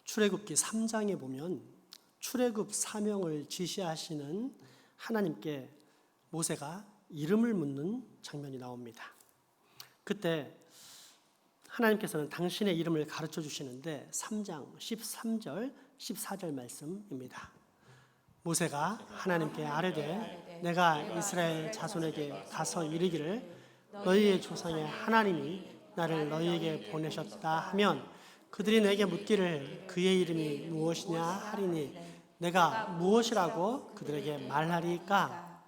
출애굽기 3장에 보면 출애굽 사명을 지시하시는 하나님께 모세가 이름을 묻는 장면이 나옵니다. 그때 하나님께서는 당신의 이름을 가르쳐 주시는데 3장 13절 14절 말씀입니다. 모세가 하나님께 아뢰되 내가 이스라엘 자손에게 가서 이르기를 너희의 조상의 하나님이 나를 너희에게 보내셨다 하면 그들이 내게 묻기를 그의 이름이 무엇이냐 하리니 내가 무엇이라고 그들에게 말하리까?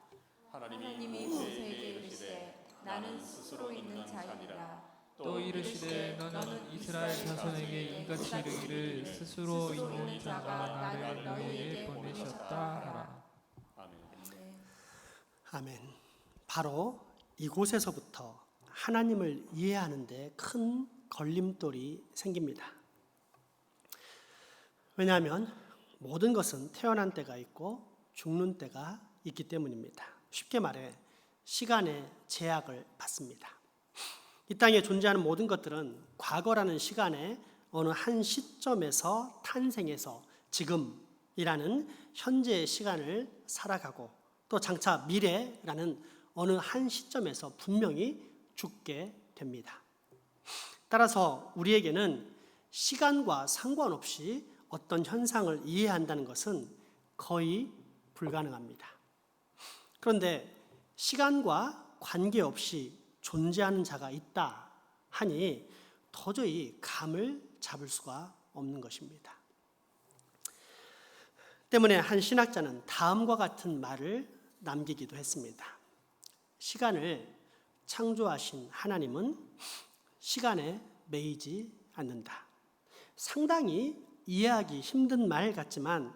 하나님이 모세에게 이르시되 나는 스스로 있는 자이라. 또 이르시되 너는 이스라엘 자손에게 이같이 이르기를 스스로 있는 자가 나를 너희에게 보내셨다 하라. 아멘. 바로 이곳에서부터 하나님을 이해하는 데 큰 걸림돌이 생깁니다. 왜냐하면 모든 것은 태어난 때가 있고 죽는 때가 있기 때문입니다. 쉽게 말해 시간의 제약을 받습니다. 이 땅에 존재하는 모든 것들은 과거라는 시간에 어느 한 시점에서 탄생해서 지금이라는 현재의 시간을 살아가고 또 장차 미래라는 어느 한 시점에서 분명히 죽게 됩니다. 따라서 우리에게는 시간과 상관없이 어떤 현상을 이해한다는 것은 거의 불가능합니다. 그런데 시간과 관계없이 존재하는 자가 있다 하니 도저히 감을 잡을 수가 없는 것입니다. 때문에 한 신학자는 다음과 같은 말을 남기기도 했습니다. 시간을 창조하신 하나님은 시간에 매이지 않는다. 상당히 이해하기 힘든 말 같지만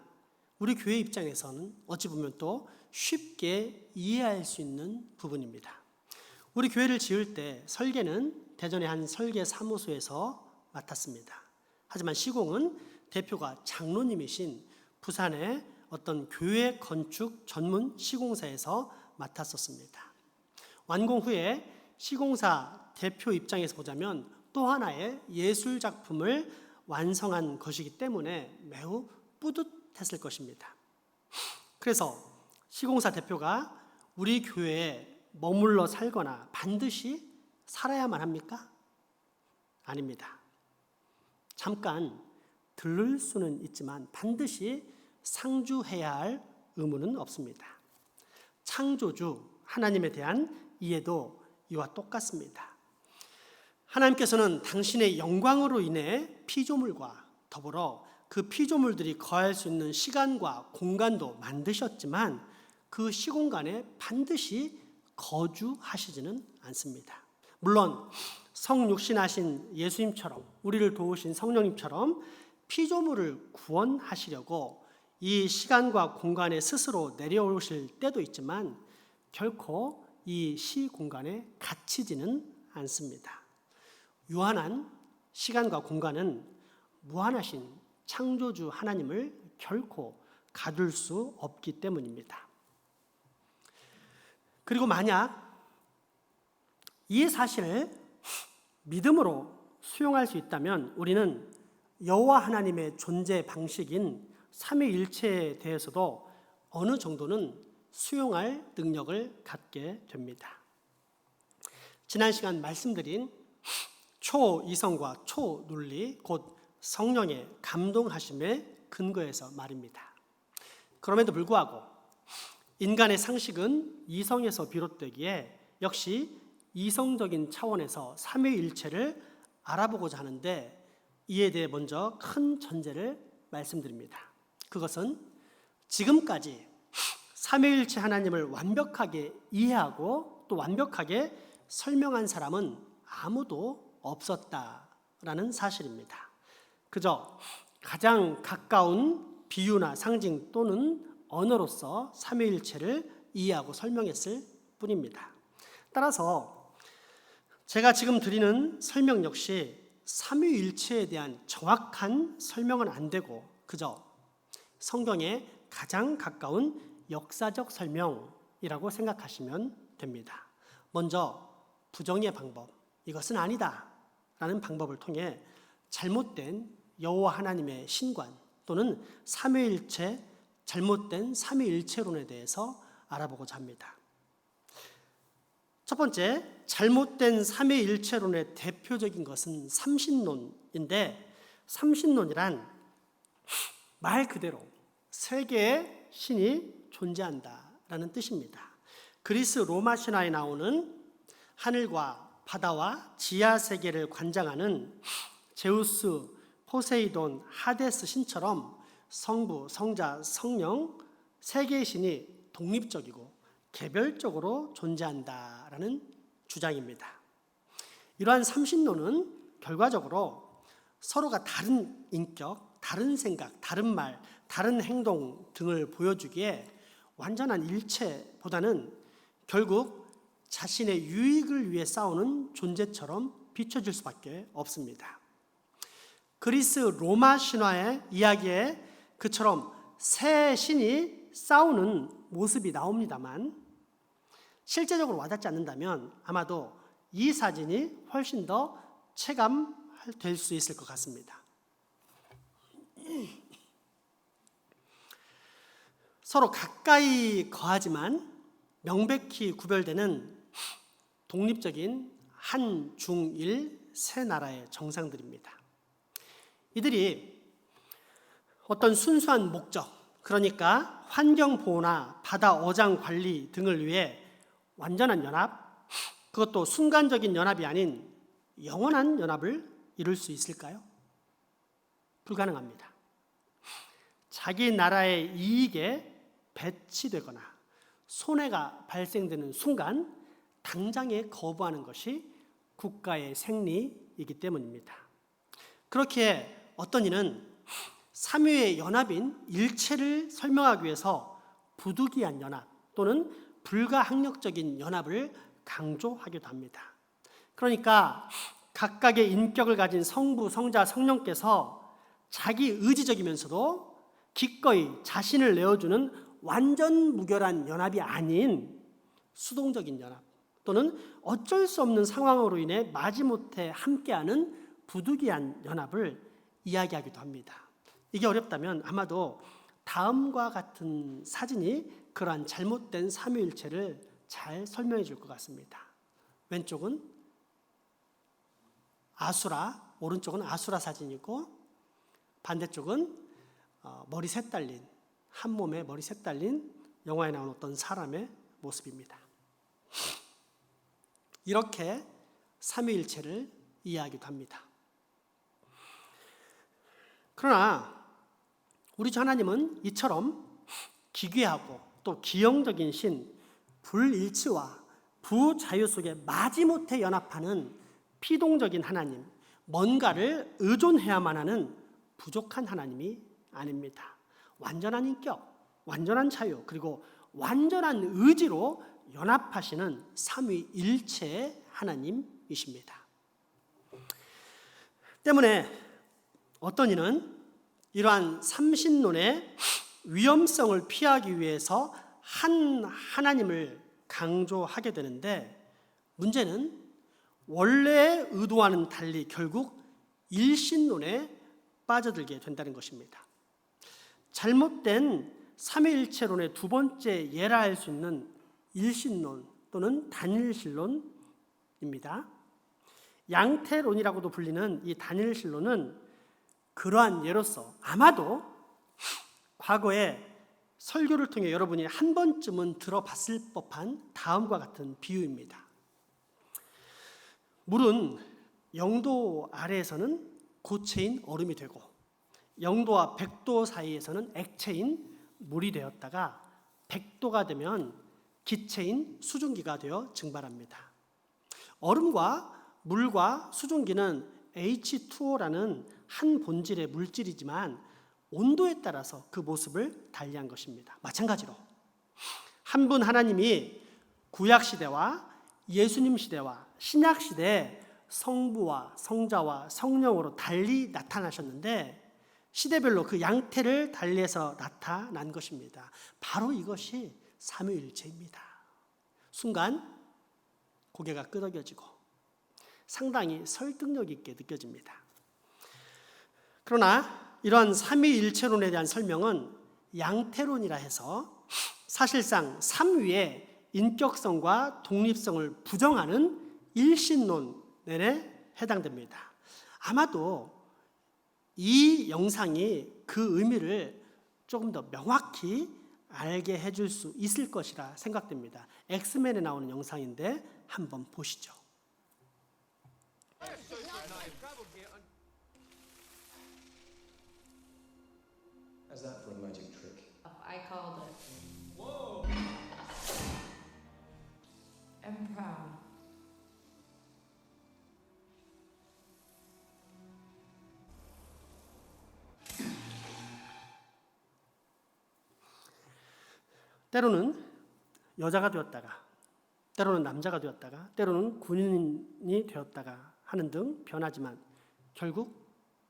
우리 교회 입장에서는 어찌 보면 또 쉽게 이해할 수 있는 부분입니다. 우리 교회를 지을 때 설계는 대전의 한 설계 사무소에서 맡았습니다. 하지만 시공은 대표가 장로님이신 부산의 어떤 교회 건축 전문 시공사에서 맡았었습니다. 완공 후에 시공사 대표 입장에서 보자면 또 하나의 예술 작품을 완성한 것이기 때문에 매우 뿌듯했을 것입니다. 그래서 시공사 대표가 우리 교회에 머물러 살거나 반드시 살아야만 합니까? 아닙니다. 잠깐 들를 수는 있지만 반드시 상주해야 할 의무는 없습니다. 창조주 하나님에 대한 이해도 이와 똑같습니다. 하나님께서는 당신의 영광으로 인해 피조물과 더불어 그 피조물들이 거할 수 있는 시간과 공간도 만드셨지만 그 시공간에 반드시 거주하시지는 않습니다. 물론 성육신하신 예수님처럼 우리를 도우신 성령님처럼 피조물을 구원하시려고 이 시간과 공간에 스스로 내려오실 때도 있지만 결코 이 시공간에 갇히지는 않습니다. 유한한 시간과 공간은 무한하신 창조주 하나님을 결코 가둘 수 없기 때문입니다. 그리고 만약 이 사실을 믿음으로 수용할 수 있다면 우리는 여호와 하나님의 존재 방식인 삼위일체에 대해서도 어느 정도는 수용할 능력을 갖게 됩니다. 지난 시간 말씀드린 초이성과 초논리 곧 성령의 감동하심에 근거해서 말입니다. 그럼에도 불구하고 인간의 상식은 이성에서 비롯되기에 역시 이성적인 차원에서 삼위일체를 알아보고자 하는데 이에 대해 먼저 큰 전제를 말씀드립니다. 그것은 지금까지 삼위일체 하나님을 완벽하게 이해하고 또 완벽하게 설명한 사람은 아무도 없었다라는 사실입니다. 그저 가장 가까운 비유나 상징 또는 언어로서 삼위일체를 이해하고 설명했을 뿐입니다. 따라서 제가 지금 드리는 설명 역시 삼위일체에 대한 정확한 설명은 안 되고 그저 성경에 가장 가까운 역사적 설명이라고 생각하시면 됩니다. 먼저 부정의 방법, 이것은 아니다 라는 방법을 통해 잘못된 여호와 하나님의 신관 또는 삼위일체, 잘못된 삼위일체론에 대해서 알아보고자 합니다. 첫 번째, 잘못된 삼위일체론의 대표적인 것은 삼신론인데, 삼신론이란 말 그대로 세 개의 신이 존재한다라는 뜻입니다. 그리스 로마 신화에 나오는 하늘과 바다와 지하 세계를 관장하는 제우스, 포세이돈, 하데스 신처럼 성부, 성자, 성령 세 개의 신이 독립적이고 개별적으로 존재한다라는 주장입니다. 이러한 삼신론은 결과적으로 서로가 다른 인격, 다른 생각, 다른 말, 다른 행동 등을 보여주기에 완전한 일체보다는 결국 자신의 유익을 위해 싸우는 존재처럼 비춰질 수밖에 없습니다. 그리스 로마 신화의 이야기에 그처럼 세 신이 싸우는 모습이 나옵니다만 실제적으로 와닿지 않는다면 아마도 이 사진이 훨씬 더 체감될 수 있을 것 같습니다. 서로 가까이 거하지만 명백히 구별되는 독립적인 한, 중, 일 세 나라의 정상들입니다. 이들이 어떤 순수한 목적, 그러니까 환경 보호나 바다 어장 관리 등을 위해 완전한 연합, 그것도 순간적인 연합이 아닌 영원한 연합을 이룰 수 있을까요? 불가능합니다. 자기 나라의 이익에 배치되거나 손해가 발생되는 순간 당장에 거부하는 것이 국가의 생리이기 때문입니다. 그렇기에 어떤 이는 삼위의 연합인 일체를 설명하기 위해서 부득이한 연합 또는 불가항력적인 연합을 강조하기도 합니다. 그러니까 각각의 인격을 가진 성부, 성자, 성령께서 자기 의지적이면서도 기꺼이 자신을 내어주는 완전 무결한 연합이 아닌 수동적인 연합 또는 어쩔 수 없는 상황으로 인해 마지못해 함께하는 부득이한 연합을 이야기하기도 합니다. 이게 어렵다면 아마도 다음과 같은 사진이 그러한 잘못된 삼위일체를 잘 설명해 줄 것 같습니다. 왼쪽은 아수라, 오른쪽은 아수라 사진이고 반대쪽은 머리 셋 달린, 한 몸에 머리 셋 달린 영화에 나온 어떤 사람의 모습입니다. 이렇게 삼위일체를 이해하기도 합니다. 그러나 우리 주 하나님은 이처럼 기괴하고 또 기형적인 신, 불일치와 부자유 속에 마지못해 연합하는 피동적인 하나님, 뭔가를 의존해야만 하는 부족한 하나님이 아닙니다. 완전한 인격, 완전한 자유, 그리고 완전한 의지로 연합하시는 삼위일체의 하나님이십니다. 때문에 어떤 이는 이러한 삼신론의 위험성을 피하기 위해서 한 하나님을 강조하게 되는데, 문제는 원래의 의도와는 달리 결국 일신론에 빠져들게 된다는 것입니다. 잘못된 삼위일체론의 두 번째 예라 할 수 있는 일신론 또는 단일신론입니다. 양태론이라고도 불리는 이 단일신론은 그러한 예로서 아마도 과거에 설교를 통해 여러분이 한 번쯤은 들어봤을 법한 다음과 같은 비유입니다. 물은 영도 아래에서는 고체인 얼음이 되고 영도와 100도 사이에서는 액체인 물이 되었다가 100도가 되면 기체인 수증기가 되어 증발합니다. 얼음과 물과 수증기는 H2O라는 한 본질의 물질이지만 온도에 따라서 그 모습을 달리한 것입니다. 마찬가지로 한 분 하나님이 구약시대와 예수님 시대와 신약시대에 성부와 성자와 성령으로 달리 나타나셨는데 시대별로 그 양태를 달리해서 나타난 것입니다. 바로 이것이 삼위일체입니다. 순간 고개가 끄덕여지고 상당히 설득력 있게 느껴집니다. 그러나 이러한 삼위일체론에 대한 설명은 양태론이라 해서 사실상 삼위의 인격성과 독립성을 부정하는 일신론에 해당됩니다. 아마도 이 영상이 그 의미를 조금 더 명확히 알게 해줄 수 있을 것이라 생각됩니다. 엑스맨에 나오는 영상인데 한번 보시죠. How's that for a magic trick? I called it. I'm proud. 때로는 여자가 되었다가, 때로는 남자가 되었다가, 때로는 군인이 되었다가 하는 등 변하지만 결국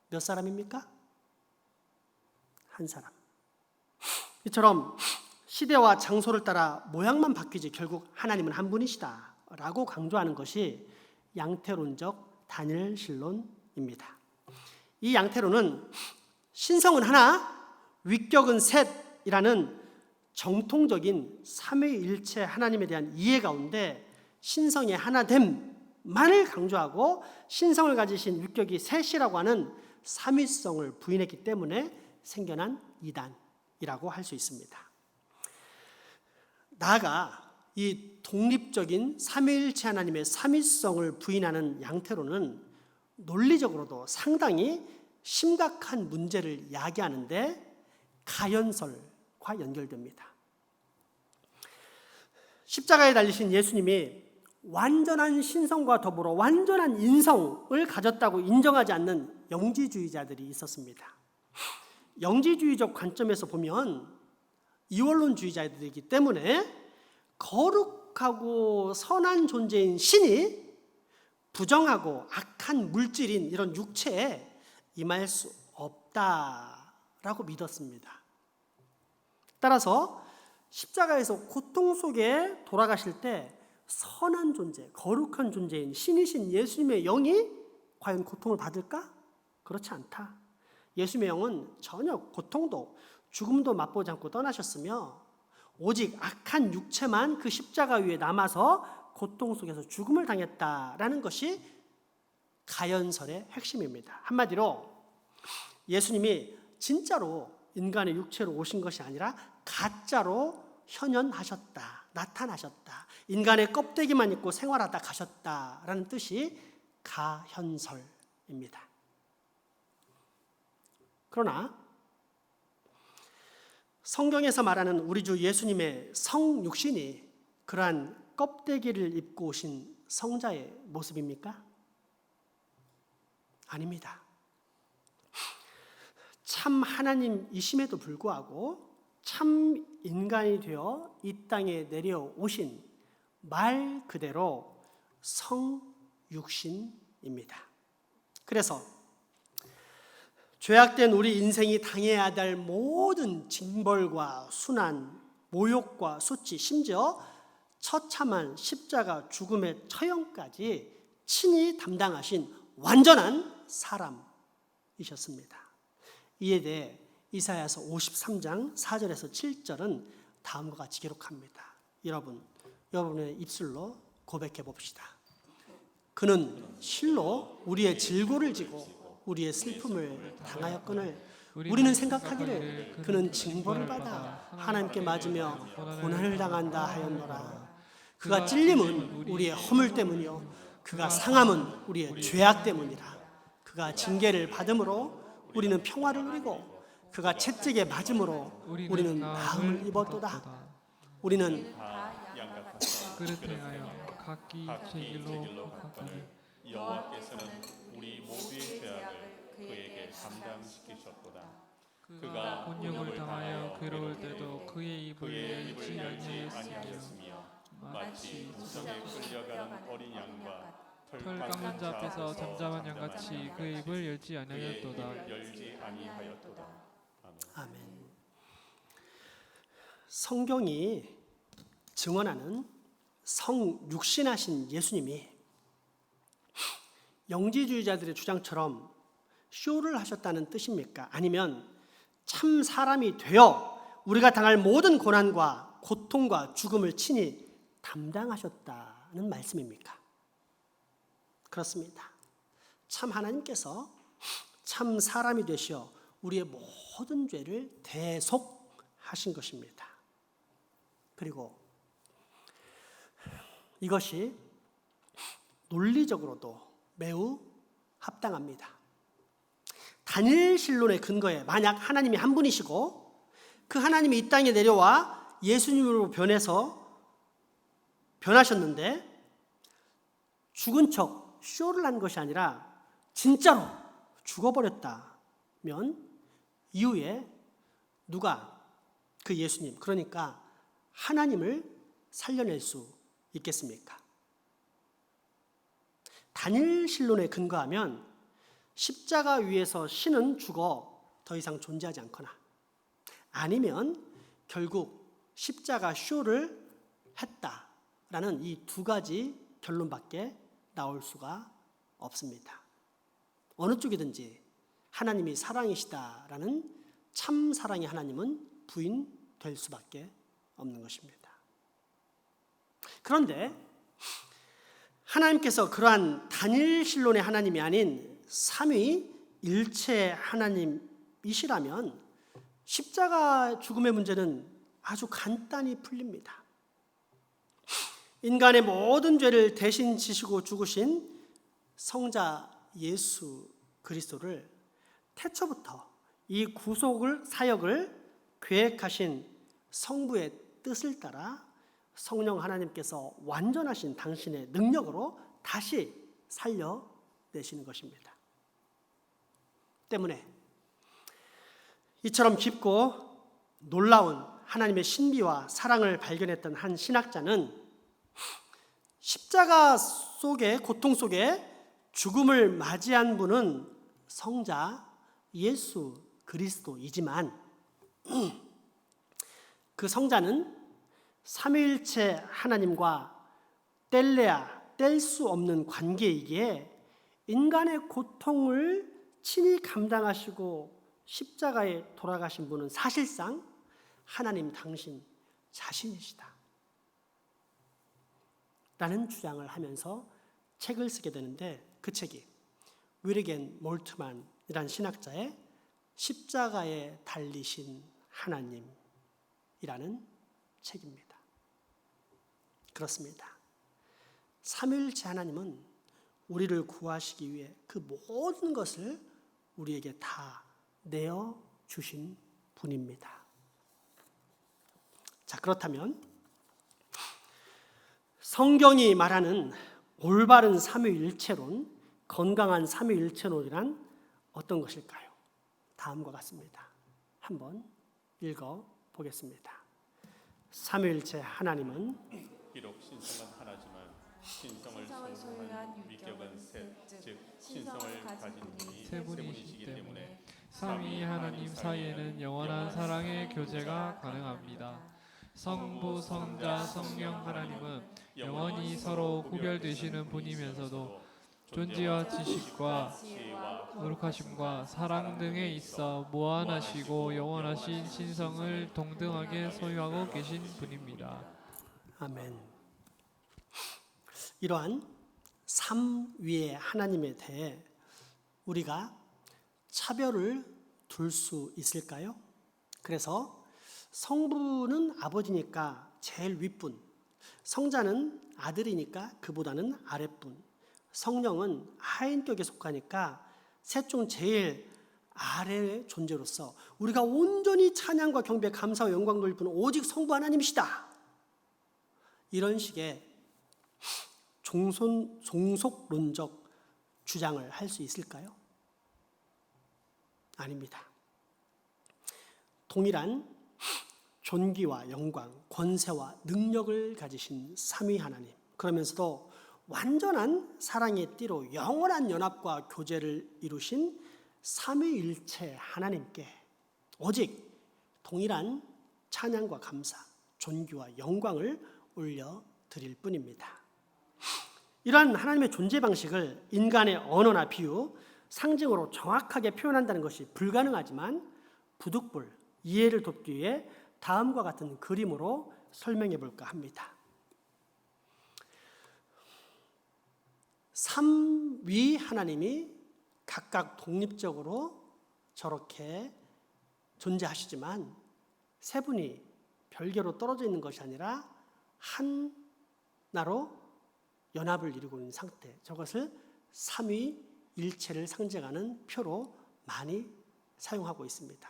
몇 사람입니까? 한 사람. 이처럼 시대와 장소를 따라 모양만 바뀌지 결국 하나님은 한 분이시다 라고 강조하는 것이 양태론적 단일신론입니다. 이 양태론은 신성은 하나, 위격은 셋이라는 정통적인 삼위일체 하나님에 대한 이해 가운데 신성의 하나됨만을 강조하고 신성을 가지신 위격이 셋이라고 하는 삼위성을 부인했기 때문에 생겨난 이단이라고 할 수 있습니다. 나아가 이 독립적인 삼위일체 하나님의 삼위성을 부인하는 양태론은 논리적으로도 상당히 심각한 문제를 야기하는데 가연설과 연결됩니다. 십자가에 달리신 예수님이 완전한 신성과 더불어 완전한 인성을 가졌다고 인정하지 않는 영지주의자들이 있었습니다. 영지주의적 관점에서 보면 이원론주의자들이기 때문에 거룩하고 선한 존재인 신이 부정하고 악한 물질인 이런 육체에 임할 수 없다라고 믿었습니다. 따라서 십자가에서 고통 속에 돌아가실 때 선한 존재, 거룩한 존재인 신이신 예수님의 영이 과연 고통을 받을까? 그렇지 않다. 예수님의 영은 전혀 고통도 죽음도 맛보지 않고 떠나셨으며 오직 악한 육체만 그 십자가 위에 남아서 고통 속에서 죽음을 당했다라는 것이 가연설의 핵심입니다. 한마디로 예수님이 진짜로 인간의 육체로 오신 것이 아니라 가짜로 현현하셨다, 나타나셨다, 인간의 껍데기만 입고 생활하다 가셨다라는 뜻이 가현설입니다. 그러나 성경에서 말하는 우리 주 예수님의 성육신이 그러한 껍데기를 입고 오신 성자의 모습입니까? 아닙니다. 참 하나님이심에도 불구하고 참 인간이 되어 이 땅에 내려오신 말 그대로 성육신입니다. 그래서 죄악된 우리 인생이 당해야 될 모든 징벌과 순환, 모욕과 수치, 심지어 처참한 십자가 죽음의 처형까지 친히 담당하신 완전한 사람이셨습니다. 이에 대해 이사야서 53장 4절에서 7절은 다음과 같이 기록합니다. 여러분의 입술로 고백해 봅시다. 그는 실로 우리의 질고를 지고 우리의 슬픔을 당하였거늘 우리는 생각하기를 그는 징벌을 받아 하나님께 맞으며 고난을 당한다 하였노라. 그가 찔림은 우리의 허물 때문이요 그가 상함은 우리의 죄악 때문이라. 그가 징계를 받음으로 우리는 평화를 누리고 그가 채찍에 맞음으로 우리는 나음을 입었도다. 우리는 그릇 행하여 각기 제 길로 가까이 여호와께서는 우리 모두의 죄악을 그에게 담당시키셨도다. 그가 곤욕을 당하여 괴로울 때도 그의 입을 열지 아니하였으며 마치 무성에 끌려가는 어린 양과 털 깎는 자 앞에서 잠잠한 양같이 그의 입을 열지 아니하였도다. 열지 아니하였도다. 아멘. 성경이 증언하는 성육신하신 예수님이 영지주의자들의 주장처럼 쇼를 하셨다는 뜻입니까? 아니면 참 사람이 되어 우리가 당할 모든 고난과 고통과 죽음을 친히 담당하셨다는 말씀입니까? 그렇습니다. 참 하나님께서 참 사람이 되시어 우리의 모든 죄를 대속하신 것입니다. 그리고 이것이 논리적으로도 매우 합당합니다. 다니엘신론의 근거에 만약 하나님이 한 분이시고 그 하나님이 이 땅에 내려와 예수님으로 변하셨는데 죽은 척 쇼를 한 것이 아니라 진짜로 죽어버렸다면 이후에 누가 그 예수님, 그러니까 하나님을 살려낼 수 있겠습니까? 다니엘신론에 근거하면 십자가 위에서 신은 죽어 더 이상 존재하지 않거나 아니면 결국 십자가 쇼를 했다라는 이 두 가지 결론밖에 나올 수가 없습니다. 어느 쪽이든지 하나님이 사랑이시다라는 참 사랑의 하나님은 부인될 수밖에 없는 것입니다. 그런데 하나님께서 그러한 다니엘신론의 하나님이 아닌 삼위일체 하나님이시라면 십자가 죽음의 문제는 아주 간단히 풀립니다. 인간의 모든 죄를 대신 지시고 죽으신 성자 예수 그리스도를 태초부터 이 구속을 사역을 계획하신 성부의 뜻을 따라 성령 하나님께서 완전하신 당신의 능력으로 다시 살려내시는 것입니다. 때문에 이처럼 깊고 놀라운 하나님의 신비와 사랑을 발견했던 한 신학자는 십자가 속에 고통 속에 죽음을 맞이한 분은 성자 예수 그리스도이지만 그 성자는 삼위일체 하나님과 뗄 수 없는 관계이기에 인간의 고통을 친히 감당하시고 십자가에 돌아가신 분은 사실상 하나님 당신 자신이시다 라는 주장을 하면서 책을 쓰게 되는데 그 책이 위르겐 몰트만이라는 신학자의 십자가에 달리신 하나님이라는 책입니다. 그렇습니다. 삼위일체 하나님은 우리를 구하시기 위해 그 모든 것을 우리에게 다 내어주신 분입니다. 자, 그렇다면 성경이 말하는 올바른 삼위일체론, 건강한 삼위일체론이란 어떤 것일까요? 다음과 같습니다. 한번 읽어보겠습니다. 삼위일체 하나님은 비록 신성은 하나지만 신성을 소유한 위격은 셋, 즉 신성을 가진 분이 세 세 분이시기 분이시기 때문에 삼위 하나님 사이에는 영원한 사랑의 교제가 가능합니다. 성부, 성자, 성령 하나님은 영원히 서로 구별되시는 분이면서도 존재와 지식과 거룩하심과 사랑 등에 있어 무한하시고 영원하신 신성을 동등하게 소유하고 계신 분입니다. 아멘. 이러한 삼위의 하나님에 대해 우리가 차별을 둘 수 있을까요? 그래서 성부는 아버지니까 제일 윗분, 성자는 아들이니까 그보다는 아랫분, 성령은 하인격에 속하니까 셋 중 제일 아래의 존재로서 우리가 온전히 찬양과 경배, 감사와 영광 돌릴 분은 오직 성부 하나님이시다. 이런 식의 종속론적 주장을 할 수 있을까요? 아닙니다. 동일한 존귀와 영광, 권세와 능력을 가지신 삼위 하나님, 그러면서도 완전한 사랑의 띠로 영원한 연합과 교제를 이루신 삼위일체 하나님께 오직 동일한 찬양과 감사, 존귀와 영광을 올려드릴 뿐입니다. 이러한 하나님의 존재 방식을 인간의 언어나 비유, 상징으로 정확하게 표현한다는 것이 불가능하지만 부득불 이해를 돕기 위해 다음과 같은 그림으로 설명해 볼까 합니다. 삼위 하나님이 각각 독립적으로 저렇게 존재하시지만 세 분이 별개로 떨어져 있는 것이 아니라 하나로 연합을 이루고 있는 상태, 저것을 삼위일체를 상징하는 표로 많이 사용하고 있습니다.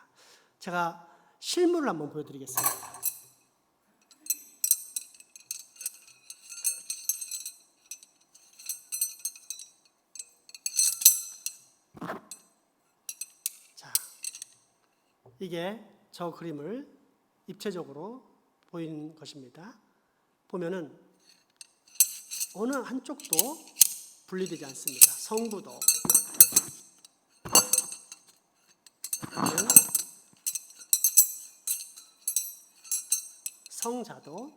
제가 실물을 한번 보여드리겠습니다. 자, 이게 저 그림을 입체적으로 보이는 것입니다. 보면은 어느 한쪽도 분리되지 않습니다. 성부도, 성자도,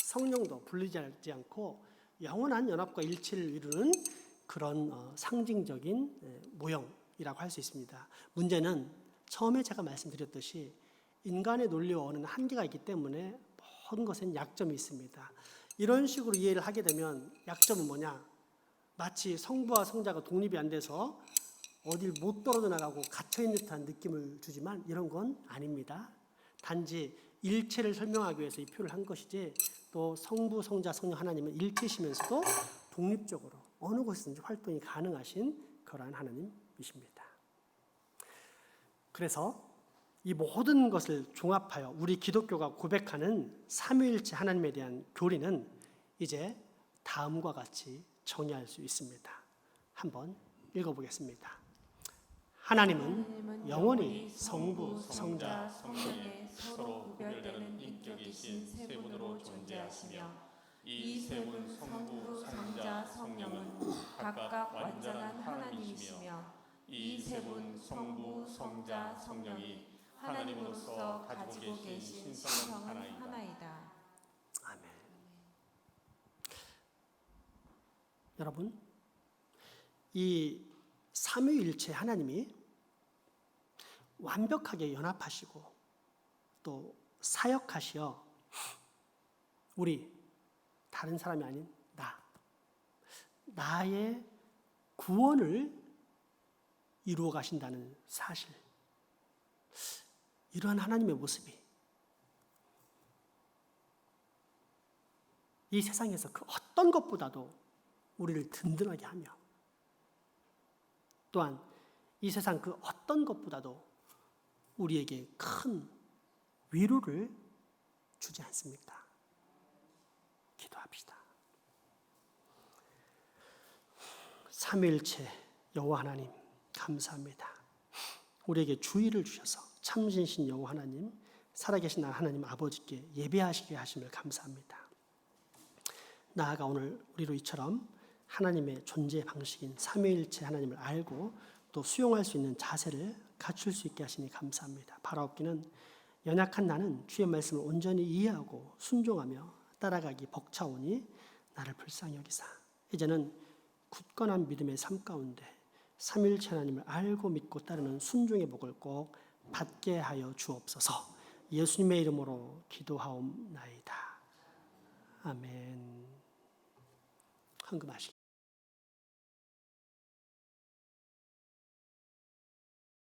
성령도 분리되지 않고 영원한 연합과 일치를 이루는 그런 상징적인 모형이라고 할 수 있습니다. 문제는 처음에 제가 말씀드렸듯이 인간의 논리와 언어는 한계가 있기 때문에 모든 것엔 약점이 있습니다. 이런 식으로 이해를 하게 되면 약점은 뭐냐? 마치 성부와 성자가 독립이 안 돼서 어딜 못 떨어져 나가고 갇혀있는 듯한 느낌을 주지만 이런 건 아닙니다. 단지 일체를 설명하기 위해서 이 표를 한 것이지 또 성부, 성자, 성령 하나님은 일체시면서도 독립적으로 어느 곳에서든지 활동이 가능하신 그러한 하나님이십니다. 그래서 이 모든 것을 종합하여 우리 기독교가 고백하는 삼위일체 하나님에 대한 교리는 이제 다음과 같이 정의할 수 있습니다. 한번 읽어보겠습니다. 하나님은 영원히 성부, 성자, 성령의 서로 구별되는 인격이신 세 분으로 존재하시며 이 세 분 성부, 성자, 성령은 각각 완전한 하나님이시며 이 세 분 성부, 성자, 성령이 하나님으로서 가지고 계신 신성은 하나이다. 아멘. 여러분, 이 삼위일체 하나님이 완벽하게 연합하시고 또 사역하시어 우리 다른 사람이 아닌 나의 구원을 이루어 가신다는 사실, 이러한 하나님의 모습이 이 세상에서 그 어떤 것보다도 우리를 든든하게 하며 또한 이 세상 그 어떤 것보다도 우리에게 큰 위로를 주지 않습니까? 기도합시다. 삼위일체 여호와 하나님 감사합니다. 우리에게 주의를 주셔서 참신신 여호와 하나님, 살아계신 하나님 아버지께 예배하시게 하심을 감사합니다. 나아가 오늘 우리로 이처럼 하나님의 존재 방식인 삼위일체 하나님을 알고 또 수용할 수 있는 자세를 갖출 수 있게 하시니 감사합니다. 바라옵기는 연약한 나는 주의 말씀을 온전히 이해하고 순종하며 따라가기 벅차오니 나를 불쌍히 여기사 이제는 굳건한 믿음의 삶 가운데 삼위일체 하나님을 알고 믿고 따르는 순종의 복을 꼭 받게 하여 주옵소서. 예수님의 이름으로 기도하옵나이다. 아멘. 헌금하시기